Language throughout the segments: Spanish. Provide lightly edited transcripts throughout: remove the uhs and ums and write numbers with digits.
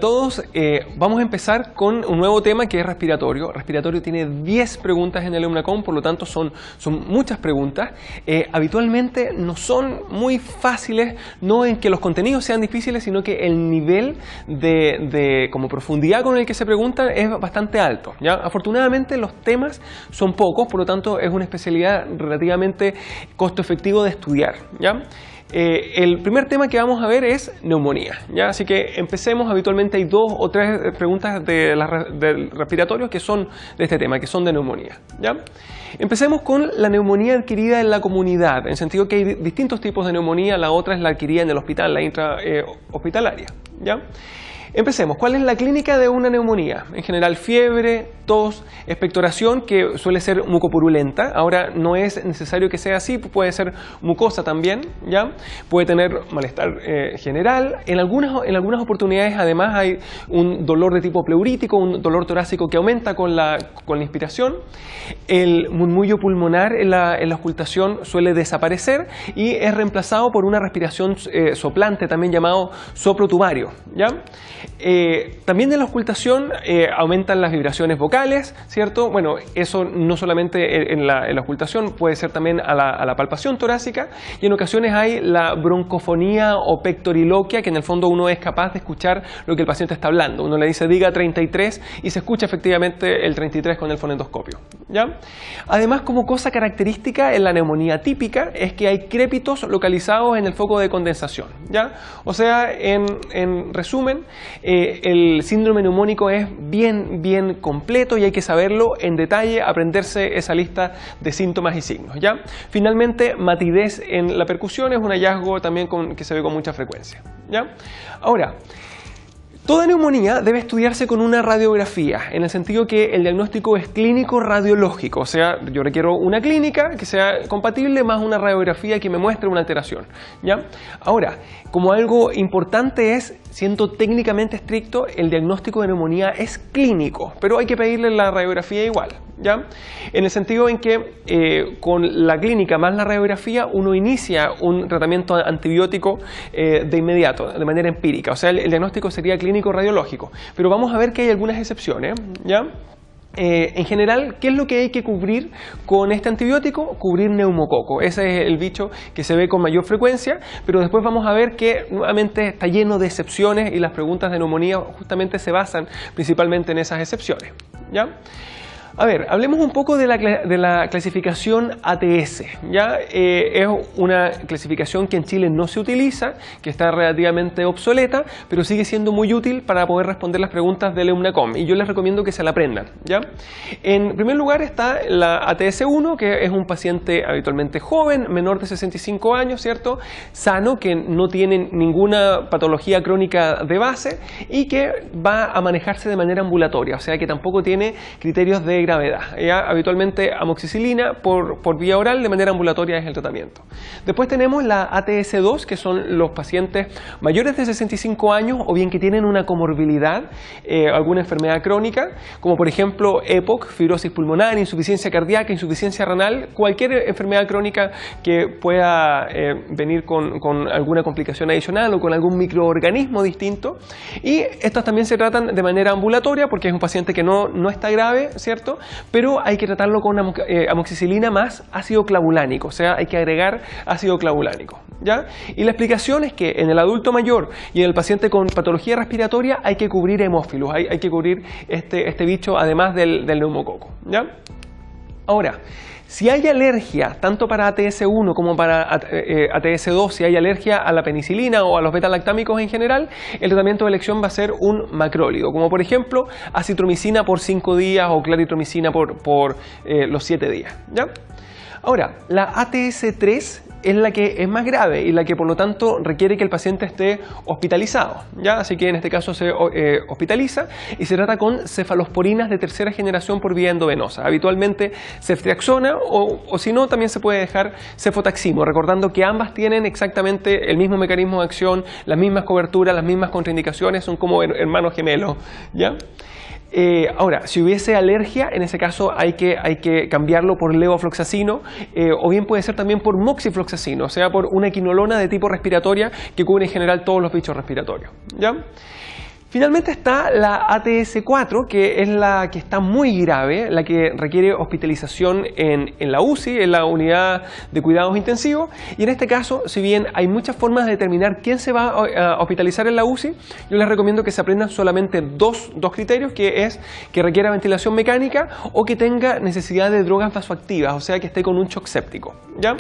a todos. Vamos a empezar con un nuevo tema que es respiratorio. Respiratorio tiene 10 preguntas en el EUMNACOM, por lo tanto son muchas preguntas. Habitualmente no son muy fáciles, no en que los contenidos sean difíciles, sino que el nivel de como profundidad con el que se pregunta es bastante alto, ¿ya? Afortunadamente los temas son pocos, por lo tanto es una especialidad relativamente costo efectivo de estudiar, ¿ya? El primer tema que vamos a ver es neumonía, ¿ya? Así que empecemos. Habitualmente hay 2 o 3 preguntas del respiratorio que son de este tema, que son de neumonía, ¿ya? Empecemos con la neumonía adquirida en la comunidad, en el sentido que hay distintos tipos de neumonía. La otra es la adquirida en el hospital, la intrahospitalaria, ¿ya? Empecemos. ¿Cuál es la clínica de una neumonía? En general, fiebre, tos, expectoración, que suele ser mucopurulenta. Ahora, no es necesario que sea así, puede ser mucosa también, ¿ya? Puede tener malestar general. En algunas oportunidades, además, hay un dolor de tipo pleurítico, un dolor torácico que aumenta con la inspiración. El murmullo pulmonar en la auscultación suele desaparecer y es reemplazado por una respiración soplante, también llamado soplo tubario, ¿ya? También en la auscultación aumentan las vibraciones vocales, ¿cierto? Bueno, eso no solamente en la auscultación, puede ser también a la palpación torácica, y en ocasiones hay la broncofonía o pectoriloquia, que en el fondo uno es capaz de escuchar lo que el paciente está hablando. Uno le dice diga 33 y se escucha efectivamente el 33 con el fonendoscopio, ¿ya? Además, como cosa característica en la neumonía típica es que hay crépitos localizados en el foco de condensación, ¿ya? O sea, en resumen, el síndrome neumónico es bien completo y hay que saberlo en detalle, aprenderse esa lista de síntomas y signos, ¿ya? Finalmente, matidez en la percusión es un hallazgo también que se ve con mucha frecuencia, ¿ya? Ahora, toda neumonía debe estudiarse con una radiografía, en el sentido que el diagnóstico es clínico radiológico, o sea, yo requiero una clínica que sea compatible más una radiografía que me muestre una alteración, ¿ya? Ahora, como algo importante es, siendo técnicamente estricto, el diagnóstico de neumonía es clínico, pero hay que pedirle la radiografía igual, ¿ya? En el sentido en que con la clínica más la radiografía uno inicia un tratamiento antibiótico de inmediato, de manera empírica, o sea, el diagnóstico sería clínico radiológico, pero vamos a ver que hay algunas excepciones, ¿ya? En general, ¿qué es lo que hay que cubrir con este antibiótico? Cubrir neumococo. Ese es el bicho que se ve con mayor frecuencia, pero después vamos a ver que nuevamente está lleno de excepciones y las preguntas de neumonía justamente se basan principalmente en esas excepciones, ¿ya? A ver, hablemos un poco de la clasificación ATS, ¿ya? Es una clasificación que en Chile no se utiliza, que está relativamente obsoleta, pero sigue siendo muy útil para poder responder las preguntas del EUMNACOM, y yo les recomiendo que se la aprendan, ¿ya? En primer lugar está la ATS-1, que es un paciente habitualmente joven, menor de 65 años, ¿cierto? Sano, que no tiene ninguna patología crónica de base y que va a manejarse de manera ambulatoria, o sea que tampoco tiene criterios de gravedad, ¿ya? Habitualmente amoxicilina por vía oral de manera ambulatoria es el tratamiento. Después tenemos la ATS-2, que son los pacientes mayores de 65 años o bien que tienen una comorbilidad, alguna enfermedad crónica, como por ejemplo EPOC, fibrosis pulmonar, insuficiencia cardíaca, insuficiencia renal, cualquier enfermedad crónica que pueda venir con alguna complicación adicional o con algún microorganismo distinto. Y estos también se tratan de manera ambulatoria porque es un paciente que no está grave, ¿cierto? Pero hay que tratarlo con amoxicilina más ácido clavulánico, o sea, hay que agregar ácido clavulánico, ¿ya? Y la explicación es que en el adulto mayor y en el paciente con patología respiratoria hay que cubrir hemófilos, hay que cubrir este bicho además del neumococo, ¿ya? Ahora, si hay alergia, tanto para ATS-1 como para ATS-2, si hay alergia a la penicilina o a los beta-lactámicos en general, el tratamiento de elección va a ser un macrólido, como por ejemplo acitromicina por 5 días o claritromicina por los 7 días, ¿ya? Ahora, la ATS-3 es la que es más grave y la que por lo tanto requiere que el paciente esté hospitalizado, ¿ya? Así que en este caso se hospitaliza y se trata con cefalosporinas de tercera generación por vía endovenosa, habitualmente ceftriaxona o si no también se puede dejar cefotaximo, recordando que ambas tienen exactamente el mismo mecanismo de acción, las mismas coberturas, las mismas contraindicaciones, son como hermanos gemelos, ¿ya? Ahora, si hubiese alergia, en ese caso hay que cambiarlo por levofloxacino o bien puede ser también por moxifloxacino, o sea, por una quinolona de tipo respiratoria que cubre en general todos los bichos respiratorios, ¿ya? Finalmente está la ATS4, que es la que está muy grave, la que requiere hospitalización en la UCI, en la unidad de cuidados intensivos. Y en este caso, si bien hay muchas formas de determinar quién se va a hospitalizar en la UCI, yo les recomiendo que se aprendan solamente dos criterios, que es que requiera ventilación mecánica o que tenga necesidad de drogas vasoactivas, o sea que esté con un shock séptico, ¿ya?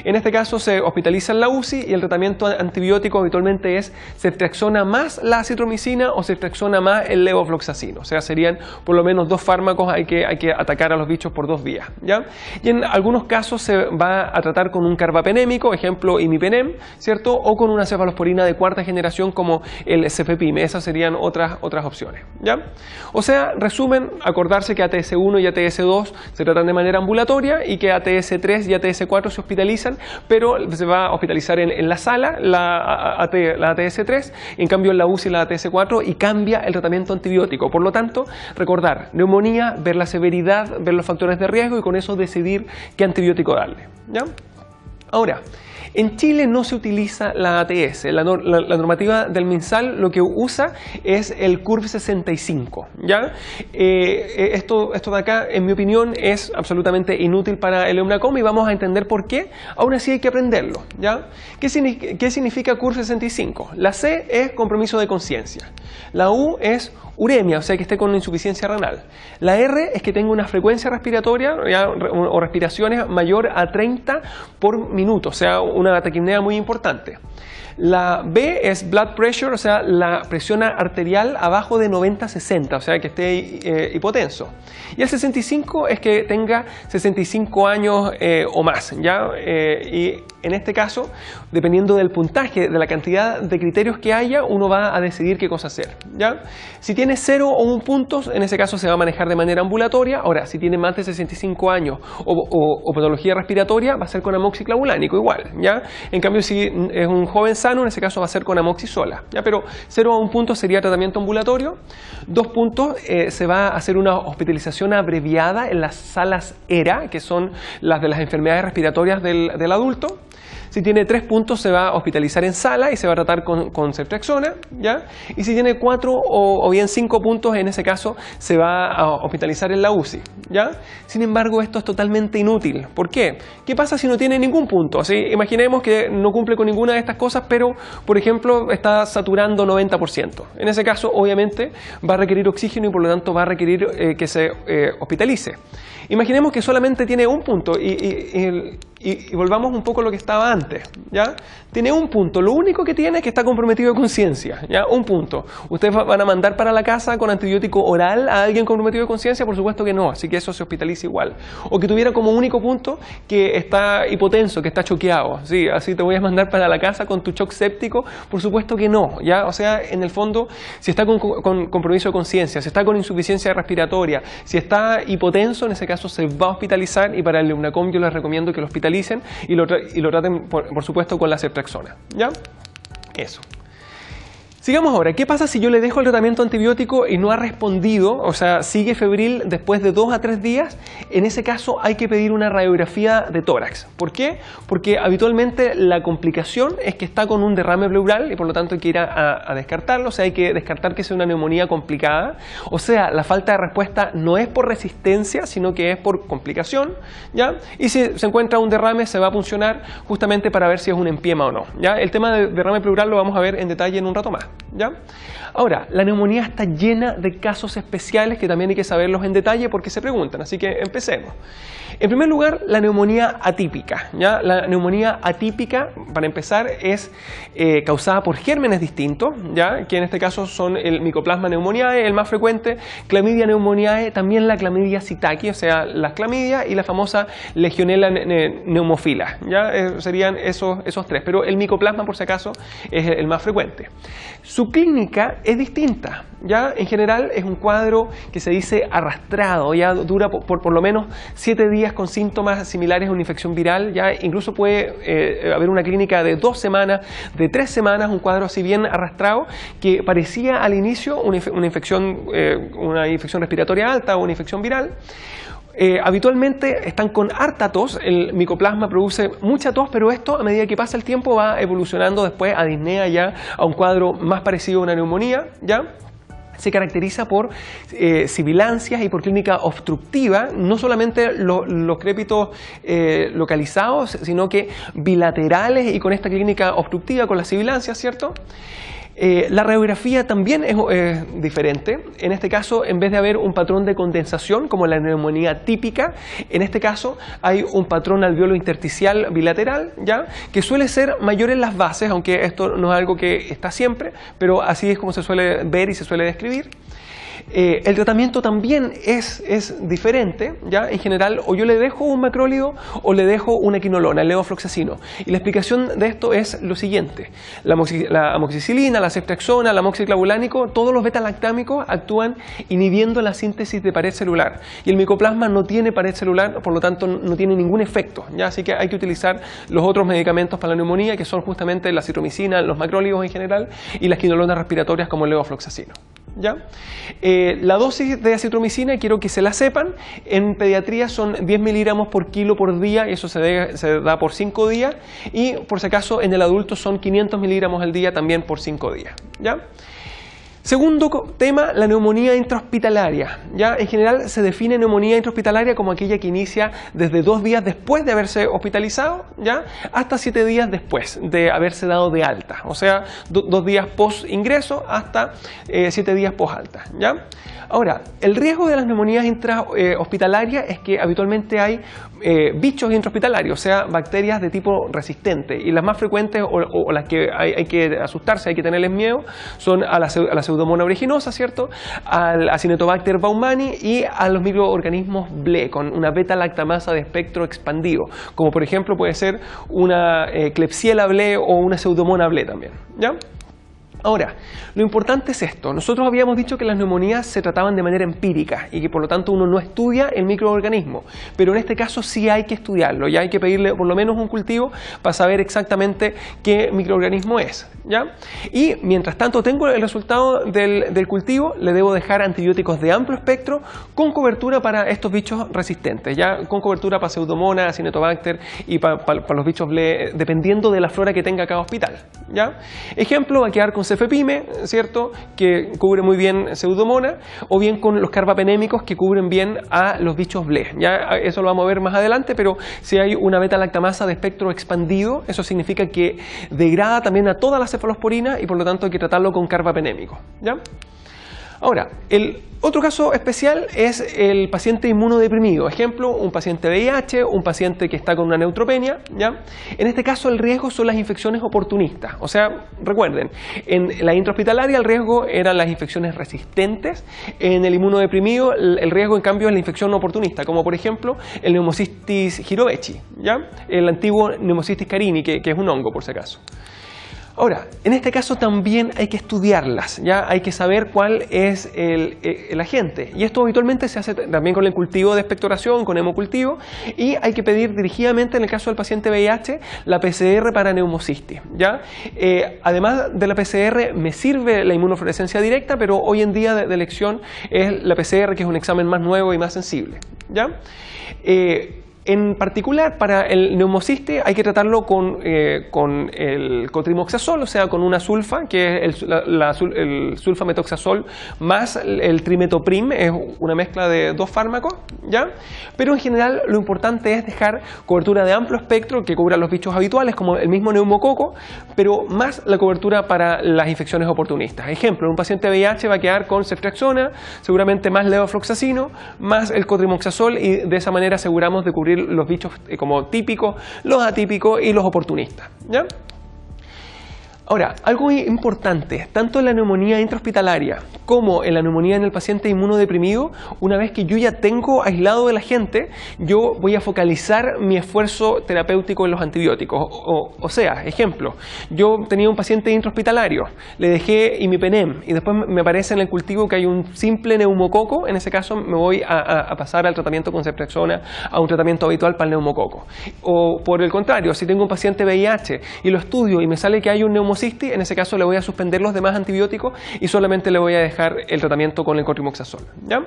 En este caso se hospitaliza en la UCI y el tratamiento antibiótico habitualmente es ceftriaxona más la acitromicina o ceftriaxona más el levofloxacino. O sea, serían por lo menos dos fármacos, hay que atacar a los bichos por 2 vías, ¿ya? Y en algunos casos se va a tratar con un carbapenémico, ejemplo imipenem, ¿cierto? O con una cefalosporina de 4ª generación como el cefepime. Esas serían otras opciones, ¿ya? O sea, resumen, acordarse que ATS1 y ATS2 se tratan de manera ambulatoria y que ATS3 y ATS4 se hospitalizan, pero se va a hospitalizar en la sala la ATS3, en cambio en la UCI la ATS4, y cambia el tratamiento antibiótico. Por lo tanto, recordar, neumonía, ver la severidad, ver los factores de riesgo y con eso decidir qué antibiótico darle, ¿ya? Ahora, en Chile no se utiliza la ATS, la normativa del MinSal lo que usa es el CURV 65, ¿ya? Esto de acá, en mi opinión, es absolutamente inútil para el EUNACOM y vamos a entender por qué. Aún así hay que aprenderlo, ¿ya? ¿Qué significa CURV 65? La C es compromiso de conciencia, la U es uremia, o sea que esté con insuficiencia renal. La R es que tenga una frecuencia respiratoria, ¿ya? O respiraciones mayor a 30 por minuto, o sea, una taquipnea muy importante. La B es blood pressure, o sea, la presión arterial abajo de 90-60, o sea, que esté hipotenso. Y el 65 es que tenga 65 años o más, ¿ya? Y en este caso, dependiendo del puntaje, de la cantidad de criterios que haya, uno va a decidir qué cosa hacer, ¿ya? Si tiene 0 o 1 punto, en ese caso se va a manejar de manera ambulatoria. Ahora, si tiene más de 65 años o patología respiratoria, va a ser con amoxiclavulánico igual, ¿ya? En cambio, si es un joven sano, en ese caso va a ser con amoxisola, ¿ya? Pero 0 a 1 punto sería tratamiento ambulatorio. 2 puntos, se va a hacer una hospitalización abreviada en las salas ERA, que son las de las enfermedades respiratorias del adulto. Si tiene 3 puntos se va a hospitalizar en sala y se va a tratar con ceftriaxona, ¿ya? Y si tiene 4 o bien 5 puntos, en ese caso se va a hospitalizar en la UCI, ¿ya? Sin embargo, esto es totalmente inútil. ¿Por qué? ¿Qué pasa si no tiene ningún punto? ¿Sí? Imaginemos que no cumple con ninguna de estas cosas, pero, por ejemplo, está saturando 90%. En ese caso, obviamente, va a requerir oxígeno y por lo tanto va a requerir que se hospitalice. Imaginemos que solamente tiene 1 punto y volvamos un poco a lo que estaba antes, ¿ya? Tiene 1 punto, lo único que tiene es que está comprometido de conciencia, ¿ya? 1 punto. ¿Ustedes van a mandar para la casa con antibiótico oral a alguien comprometido de conciencia? Por supuesto que no, así que eso se hospitaliza igual. O que tuviera como único punto que está hipotenso, que está choqueado, ¿sí? Así te voy a mandar para la casa con tu shock séptico, por supuesto que no, ¿ya? O sea, en el fondo, si está con compromiso de conciencia, si está con insuficiencia respiratoria, si está hipotenso, en ese caso se va a hospitalizar y para el EUNACOM yo les recomiendo que lo hospitalicen y lo traten, por supuesto, con la ceftriaxona, ¿ya? Eso. Sigamos ahora, ¿qué pasa si yo le dejo el tratamiento antibiótico y no ha respondido, o sea, sigue febril después de 2 a 3 días? En ese caso hay que pedir una radiografía de tórax. ¿Por qué? Porque habitualmente la complicación es que está con un derrame pleural y por lo tanto hay que ir a descartarlo, o sea, hay que descartar que sea una neumonía complicada. O sea, la falta de respuesta no es por resistencia, sino que es por complicación, ¿ya? Y si se encuentra un derrame se va a puncionar justamente para ver si es un empiema o no, ¿ya? El tema del derrame pleural lo vamos a ver en detalle en un rato más, ¿ya? Ahora, la neumonía está llena de casos especiales que también hay que saberlos en detalle porque se preguntan, así que empecemos. En primer lugar, la neumonía atípica, ¿ya? La neumonía atípica, para empezar, es causada por gérmenes distintos, ¿ya? Que en este caso son el Mycoplasma pneumoniae, el más frecuente, Chlamydia pneumoniae, también la Chlamydia psittaci, o sea, las clamidia y la famosa Legionella pneumophila, ¿ya? Serían esos 3, pero el Mycoplasma, por si acaso, es el más frecuente. Su clínica es distinta, ¿ya? En general es un cuadro que se dice arrastrado, ya dura por lo menos 7 días con síntomas similares a una infección viral, ya incluso puede haber una clínica de 2 semanas, de 3 semanas, un cuadro así bien arrastrado que parecía al inicio una infección respiratoria alta o una infección viral. Habitualmente están con harta tos, el micoplasma produce mucha tos, pero esto a medida que pasa el tiempo va evolucionando después a disnea, ya a un cuadro más parecido a una neumonía, ¿ya? se caracteriza por sibilancias y por clínica obstructiva, no solamente los crépitos localizados, sino que bilaterales y con esta clínica obstructiva, con las sibilancias, ¿cierto? La radiografía también es diferente. En este caso, en vez de haber un patrón de condensación como la neumonía típica, en este caso hay un patrón alveolo intersticial bilateral, ¿ya? Que suele ser mayor en las bases, aunque esto no es algo que está siempre, pero así es como se suele ver y se suele describir. El tratamiento también es diferente, ¿ya? En general, o yo le dejo un macrólido o le dejo una quinolona, el levofloxacino. Y la explicación de esto es lo siguiente: la amoxicilina, la ceftriaxona, el amoxiclavulánico, todos los beta-lactámicos actúan inhibiendo la síntesis de pared celular. Y el micoplasma no tiene pared celular, por lo tanto no tiene ningún efecto, ¿ya? Así que hay que utilizar los otros medicamentos para la neumonía, que son justamente la citromicina, los macrólidos en general, y las quinolonas respiratorias como el levofloxacino, ¿ya? La dosis de acitromicina, quiero que se la sepan, en pediatría son 10 miligramos por kilo por día, y eso se da por 5 días, y por si acaso en el adulto son 500 miligramos al día también por 5 días, ¿ya? Segundo tema, la neumonía intrahospitalaria, ¿ya? En general se define neumonía intrahospitalaria como aquella que inicia desde 2 días después de haberse hospitalizado, ¿ya? Hasta 7 días después de haberse dado de alta, o sea, 2 días post ingreso hasta 7 días post alta, ¿ya? Ahora, el riesgo de las neumonías intrahospitalarias es que habitualmente hay bichos intrahospitalarios, o sea, bacterias de tipo resistente, y las más frecuentes o las que hay que asustarse, hay que tenerles miedo, son a la Pseudomonas aeruginosa, ¿cierto? Al Acinetobacter baumannii y a los microorganismos BLE con una beta-lactamasa de espectro expandido, como por ejemplo puede ser una Klebsiella BLE o una Pseudomonas BLE también, ¿ya? Ahora, lo importante es esto: nosotros habíamos dicho que las neumonías se trataban de manera empírica y que por lo tanto uno no estudia el microorganismo, pero en este caso sí hay que estudiarlo, ya hay que pedirle por lo menos un cultivo para saber exactamente qué microorganismo es, ¿ya? Y mientras tanto tengo el resultado del cultivo, le debo dejar antibióticos de amplio espectro con cobertura para estos bichos resistentes, ya con cobertura para Pseudomonas, Acinetobacter y para los bichos BLE, dependiendo de la flora que tenga cada hospital, ¿ya? Ejemplo, va a quedar con cefepime, ¿cierto?, que cubre muy bien Pseudomonas, o bien con los carbapenémicos que cubren bien a los bichos BLE. Ya eso lo vamos a ver más adelante, pero si hay una beta-lactamasa de espectro expandido, eso significa que degrada también a toda la cefalosporina y por lo tanto hay que tratarlo con carbapenémicos, ¿ya? Ahora, el otro caso especial es el paciente inmunodeprimido. Ejemplo, un paciente VIH, un paciente que está con una neutropenia, ¿ya? En este caso el riesgo son las infecciones oportunistas. O sea, recuerden, en la intrahospitalaria el riesgo eran las infecciones resistentes. En el inmunodeprimido el riesgo en cambio es la infección oportunista, como por ejemplo el Pneumocystis jirovecii, ¿ya? El antiguo Pneumocystis carini, que es un hongo por si acaso. Ahora, en este caso también hay que estudiarlas, ya hay que saber cuál es el agente, y esto habitualmente se hace también con el cultivo de expectoración, con hemocultivo, y hay que pedir dirigidamente, en el caso del paciente VIH, la PCR para Pneumocystis, ¿ya? Además de la PCR me sirve la inmunofluorescencia directa, pero hoy en día de elección es la PCR, que es un examen más nuevo y más sensible, ¿ya? En particular, para el Pneumocystis hay que tratarlo con el cotrimoxazol, o sea, con una sulfa, que es el sulfametoxazol más el trimetoprim, es una mezcla de 2 fármacos, ¿ya? Pero en general lo importante es dejar cobertura de amplio espectro que cubra los bichos habituales, como el mismo neumococo, pero más la cobertura para las infecciones oportunistas. Ejemplo, un paciente VIH va a quedar con ceftriaxona, seguramente más levofloxacino, más el cotrimoxazol, y de esa manera aseguramos de cubrir los bichos como típicos, los atípicos y los oportunistas, ¿ya? Ahora, algo importante, tanto en la neumonía intrahospitalaria como en la neumonía en el paciente inmunodeprimido, una vez que yo ya tengo aislado del agente, yo voy a focalizar mi esfuerzo terapéutico en los antibióticos. O sea, ejemplo, yo tenía un paciente intrahospitalario, le dejé imipenem y después me aparece en el cultivo que hay un simple neumococo, en ese caso me voy a pasar al tratamiento con ceftriaxona, a un tratamiento habitual para el neumococo. O por el contrario, si tengo un paciente VIH y lo estudio y me sale que hay un neumocystis, en ese caso le voy a suspender los demás antibióticos y solamente le voy a dejar el tratamiento con el cotrimoxazol, ¿ya?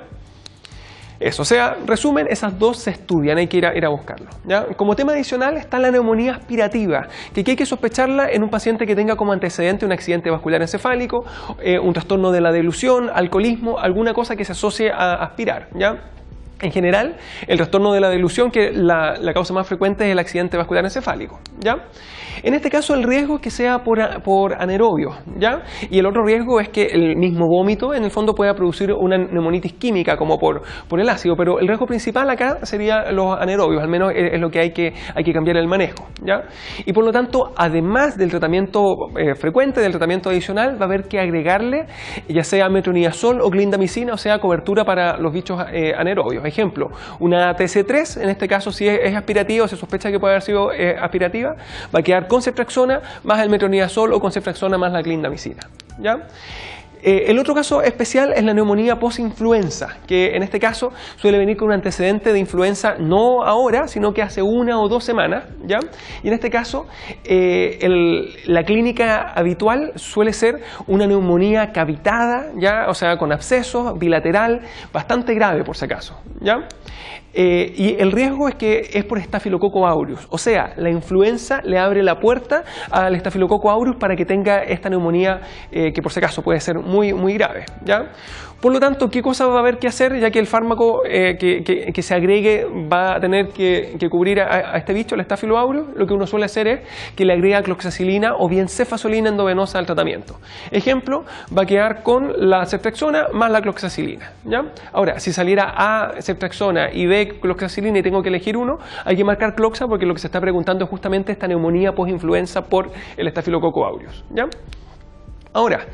Eso, o sea, resumen, esas dos se estudian, hay que ir a buscarlo, ¿ya? Como tema adicional está la neumonía aspirativa, que aquí hay que sospecharla en un paciente que tenga como antecedente un accidente vascular encefálico, un trastorno de la deglución, alcoholismo, alguna cosa que se asocie a aspirar, ¿ya? En general, el trastorno de la deglución, que la causa más frecuente es el accidente vascular encefálico, ¿ya? En este caso el riesgo es que sea por anaerobios, ¿ya? Y el otro riesgo es que el mismo vómito en el fondo pueda producir una neumonitis química como por el ácido, pero el riesgo principal acá sería los anaerobios, al menos es lo que hay que cambiar el manejo, ¿ya? Y por lo tanto, además del tratamiento frecuente, del tratamiento adicional, va a haber que agregarle ya sea metronidazol o clindamicina, o sea, cobertura para los bichos anaerobios. Ejemplo, una TC3, en este caso si es aspirativa o se sospecha que puede haber sido aspirativa, va a quedar con ceftriaxona más el metronidazol o con ceftriaxona más la clindamicina, ¿ya? El otro caso especial es la neumonía post-influenza, que en este caso suele venir con un antecedente de influenza no ahora, sino que hace 1 o 2 semanas, ¿ya? Y en este caso la clínica habitual suele ser una neumonía cavitada, ¿ya? O sea, con abscesos, bilateral, bastante grave por si acaso, ¿ya? Y el riesgo es que es por Staphylococcus aureus, o sea, la influenza le abre la puerta al Staphylococcus aureus para que tenga esta neumonía que por si acaso puede ser muy grave, ¿ya? Por lo tanto, ¿qué cosa va a haber que hacer? Ya que el fármaco que se agregue va a tener que cubrir a este bicho, el Staphylococcus aureus, lo que uno suele hacer es que le agrega cloxacilina o bien cefazolina endovenosa al tratamiento. Ejemplo, va a quedar con la ceftriaxona más la cloxacilina, ¿ya? Ahora, si saliera A ceftriaxona y B cloxacilina y tengo que elegir uno, hay que marcar cloxa porque lo que se está preguntando es justamente esta neumonía post-influenza por el Staphylococcus aureus, ¿ya? Ahora,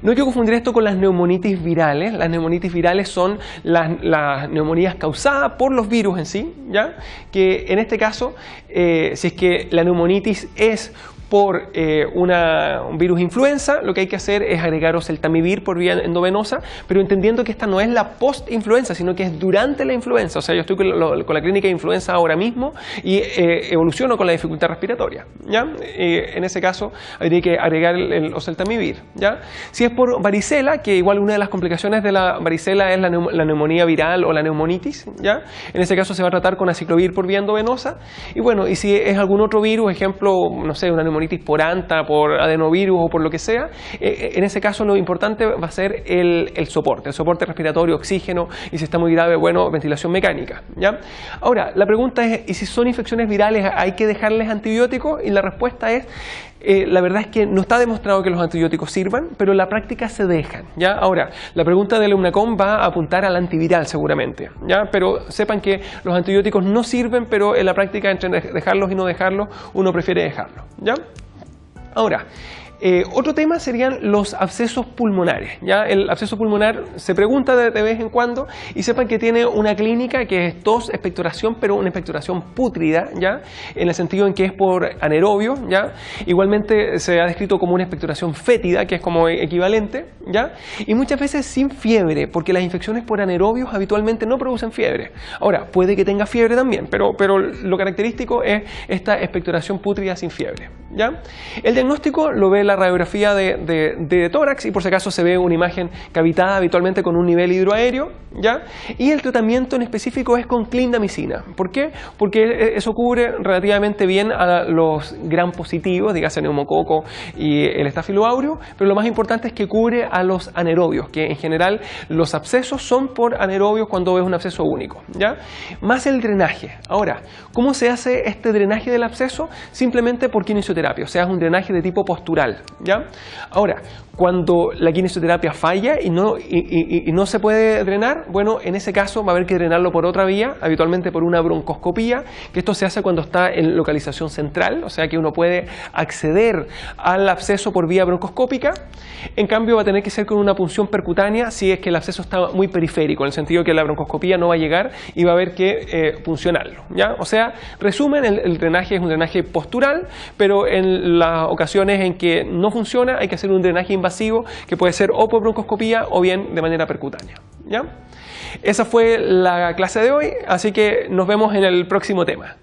no hay que confundir esto con las neumonitis virales. Las neumonitis virales son las neumonías causadas por los virus en sí, ¿ya? Que en este caso, si es que la neumonitis es por un virus influenza, lo que hay que hacer es agregar oseltamivir por vía endovenosa, pero entendiendo que esta no es la post-influenza, sino que es durante la influenza. O sea, yo estoy con la clínica de influenza ahora mismo y evoluciono con la dificultad respiratoria, ¿ya? En ese caso habría que agregar el oseltamivir, ¿ya? Si es por varicela, que igual una de las complicaciones de la varicela es la neumonía viral o la neumonitis, ¿ya? En ese caso se va a tratar con aciclovir por vía endovenosa. Y bueno, y si es algún otro virus, ejemplo, no sé, una neumonitis por anta, por adenovirus o por lo que sea, en ese caso lo importante va a ser el soporte respiratorio, oxígeno, y si está muy grave, bueno, ventilación mecánica, ¿ya? Ahora, la pregunta es, ¿y si son infecciones virales hay que dejarles antibióticos? Y la respuesta es, la verdad es que no está demostrado que los antibióticos sirvan, pero en la práctica se dejan, ¿ya? Ahora, la pregunta del EUNACOM va a apuntar al antiviral seguramente, ¿ya? Pero sepan que los antibióticos no sirven, pero en la práctica entre dejarlos y no dejarlos, uno prefiere dejarlos, ¿ya? Ahora, otro tema serían los abscesos pulmonares, ¿ya? El absceso pulmonar se pregunta de vez en cuando y sepan que tiene una clínica que es tos, expectoración, pero una expectoración pútrida, ¿ya? En el sentido en que es por anaerobio, ¿ya? Igualmente se ha descrito como una expectoración fétida, que es como equivalente, ¿ya? Y muchas veces sin fiebre, porque las infecciones por anaerobios habitualmente no producen fiebre. Ahora, puede que tenga fiebre también, pero lo característico es esta expectoración pútrida sin fiebre, ¿ya? El diagnóstico lo ve la radiografía de tórax y por si acaso se ve una imagen cavitada habitualmente con un nivel hidroaéreo, ¿ya? Y el tratamiento en específico es con clindamicina. ¿Por qué? Porque eso cubre relativamente bien a los gram positivos, dígase neumococo y el Staphylococcus aureus, pero lo más importante es que cubre a los anaerobios, que en general los abscesos son por anaerobios cuando es un absceso único, ¿ya? Más el drenaje. Ahora, ¿cómo se hace este drenaje del absceso? Simplemente por kinesiología, o sea, es un drenaje de tipo postural, ¿ya? Ahora, cuando la kinesiología falla y no se puede drenar, bueno, en ese caso va a haber que drenarlo por otra vía, habitualmente por una broncoscopía, que esto se hace cuando está en localización central, o sea que uno puede acceder al absceso por vía broncoscópica. En cambio va a tener que ser con una punción percutánea si es que el absceso está muy periférico, en el sentido que la broncoscopía no va a llegar y va a haber que puncionarlo, ¿ya? O sea, resumen, el drenaje es un drenaje postural, pero en las ocasiones en que no funciona hay que hacer un drenaje invasivo que puede ser o por broncoscopía o bien de manera percutánea, ¿ya? Esa fue la clase de hoy, así que nos vemos en el próximo tema.